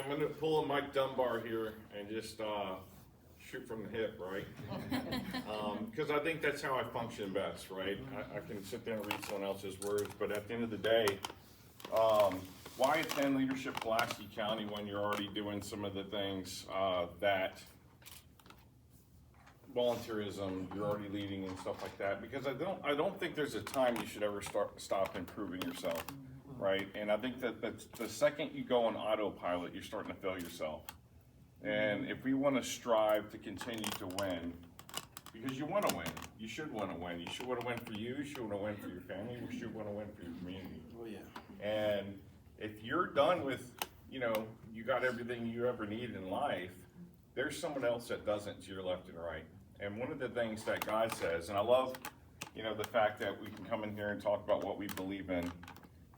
I'm going to pull a Mike Dunbar here and just shoot from the hip, right? Because I think that's how I function best, right? I can sit there and read someone else's words, but at the end of the day, why attend Leadership Pulaski County when you're already doing some of the things that volunteerism, you're already leading and stuff like that? Because I don't think there's a time you should ever stop improving yourself, right? And I think that the second you go on autopilot, you're starting to fail yourself. And if we want to strive to continue to win, because you want to win, you should want to win. You should want to win for you should want to win for your family, you should want to win for your community. Oh yeah. And if you're done with, you got everything you ever need in life, there's someone else that doesn't to your left and right. And one of the things that God says, and I love, the fact that we can come in here and talk about what we believe in,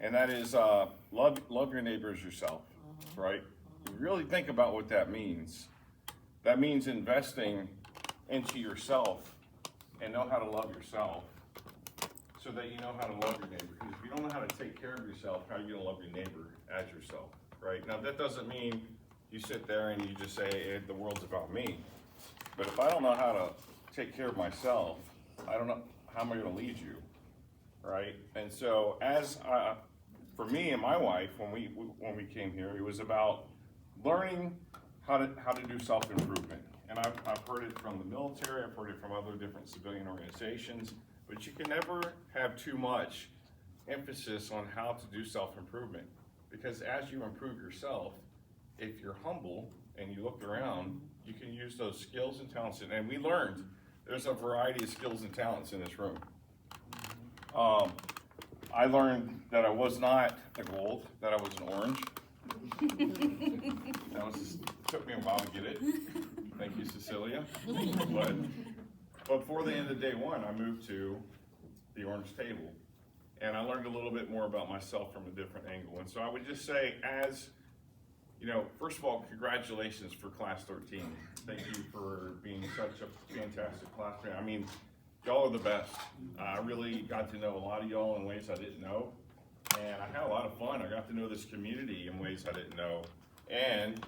and that is love your neighbor as yourself, right? You really think about what that means. That means investing into yourself and know how to love yourself so that you know how to love your neighbor. Because if you don't know how to take care of yourself, how are you going to love your neighbor as yourself, right? Now, that doesn't mean you sit there and you just say, hey, the world's about me. But if I don't know how to take care of myself, I don't know how am I going to lead you, right? And so for me and my wife, when we came here, it was about learning how to do self-improvement. And I've heard it from the military, I've heard it from other different civilian organizations, but you can never have too much emphasis on how to do self-improvement. Because as you improve yourself, if you're humble and you look around, you can use those skills and talents. And we learned there's a variety of skills and talents in this room. I learned that I was not a gold, that I was an orange. Took me a while to get it. Thank you, Cecilia. But before the end of day one, I moved to the orange table. And I learned a little bit more about myself from a different angle. And so I would just say, first of all, congratulations for class 13. Thank you for being such a fantastic classmate. I mean, y'all are the best. I really got to know a lot of y'all in ways I didn't know. And I had a lot of fun. I got to know this community in ways I didn't know. And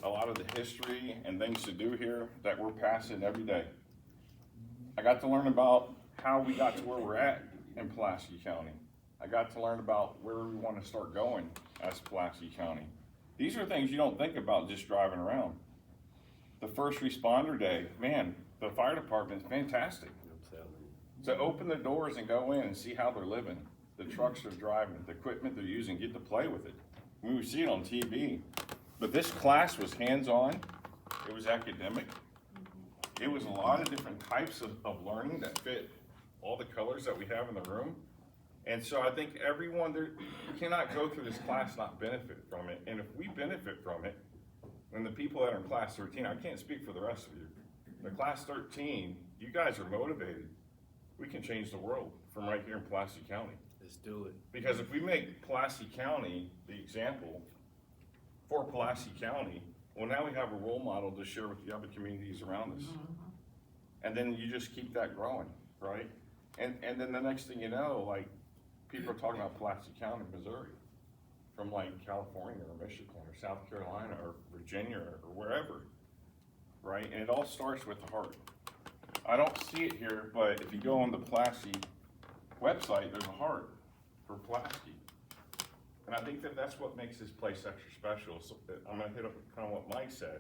a lot of the history and things to do here that we're passing every day. I got to learn about how we got to where we're at in Pulaski County. I got to learn about where we want to start going as Pulaski County. These are things you don't think about just driving around. The first responder day, man, the fire department is fantastic. To open the doors and go in and see how they're living, the trucks they're driving, the equipment they're using, get to play with it. We see it on TV. But this class was hands-on, it was academic, it was a lot of different types of learning that fit all the colors that we have in the room. And so I think everyone there, you cannot go through this class not benefit from it. And if we benefit from it, when the people that are in class 13, I can't speak for the rest of you, the class 13, you guys are motivated. We can change the world from right here in Pulaski County. Let's do it. Because if we make Pulaski County the example for Pulaski County, well, now we have a role model to share with the other communities around us. And then you just keep that growing, right? And then the next thing you know, like, people are talking about Pulaski County, Missouri, from like California or Michigan or South Carolina or Virginia or wherever, right? And it all starts with the heart. I don't see it here, but if you go on the Pulaski website, there's a heart for Pulaski. And I think that's what makes this place extra special. So I'm gonna hit up kind of what Mike said.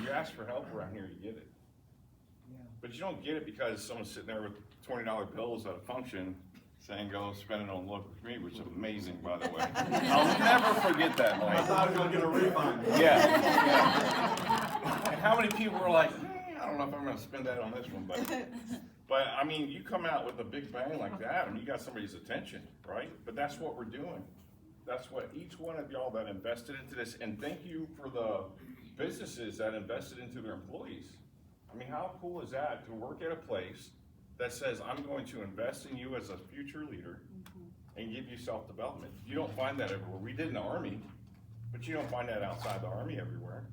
You ask for help around here, you get it. But you don't get it because someone's sitting there with $20 bills at a function saying go spend it on local community, which is amazing, by the way. I'll never forget that, Mike. I thought I was gonna get a refund. Yeah. And how many people were like, I don't know if I'm gonna spend that on this one, but I mean, you come out with a big bang like that and you got somebody's attention, right? But that's what we're doing. That's what each one of y'all that invested into this, and thank you for the businesses that invested into their employees. I mean, how cool is that to work at a place that says, I'm going to invest in you as a future leader and give you self-development. You don't find that everywhere. We did in the Army, but you don't find that outside the Army everywhere.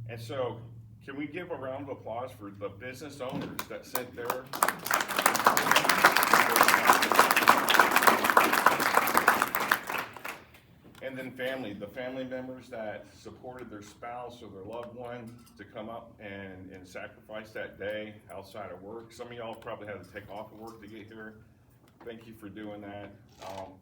And so, can we give a round of applause for the business owners that sent their And then family, the family members that supported their spouse or their loved one to come up and sacrifice that day outside of work. Some of y'all probably had to take off of work to get here. Thank you for doing that.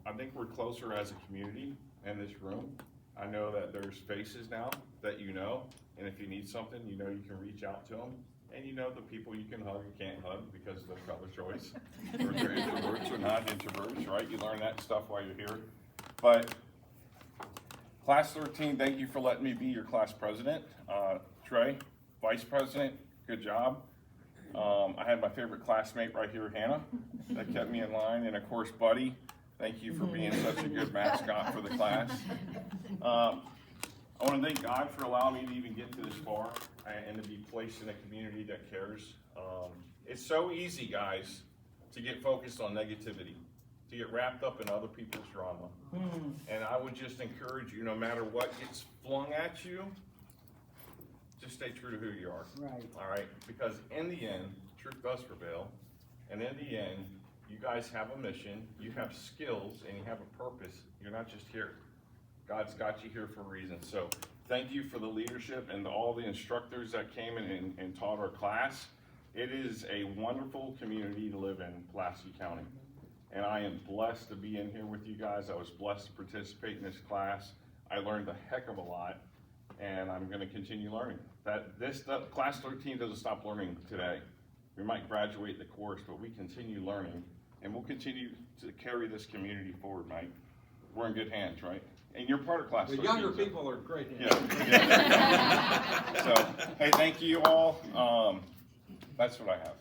I think we're closer as a community in this room. I know that there's faces now that you know, and if you need something, you know you can reach out to them. And you know the people you can hug and can't hug because of their color choice. Or they're introverts or not introverts, right? You learn that stuff while you're here. But Class 13, thank you for letting me be your class president. Trey, vice president, good job. I had my favorite classmate right here, Hannah, that kept me in line. And of course, Buddy, thank you for being such a good mascot for the class. I want to thank God for allowing me to even get to this far and to be placed in a community that cares. It's so easy, guys, to get focused on negativity, to get wrapped up in other people's drama. And I would just encourage you, no matter what gets flung at you, just stay true to who you are. Right. All right? Because in the end, truth does prevail. And in the end, you guys have a mission, you have skills, and you have a purpose. You're not just here. God's got you here for a reason. So thank you for the leadership and all the instructors that came in and taught our class. It is a wonderful community to live in, Pulaski County. And I am blessed to be in here with you guys. I was blessed to participate in this class. I learned a heck of a lot, and I'm going to continue learning. Class 13 doesn't stop learning today. We might graduate the course, but we continue learning, and we'll continue to carry this community forward, Mike. We're in good hands, right? And you're part of Class 13. The younger people are great. Yeah. So, hey, thank you all. That's what I have.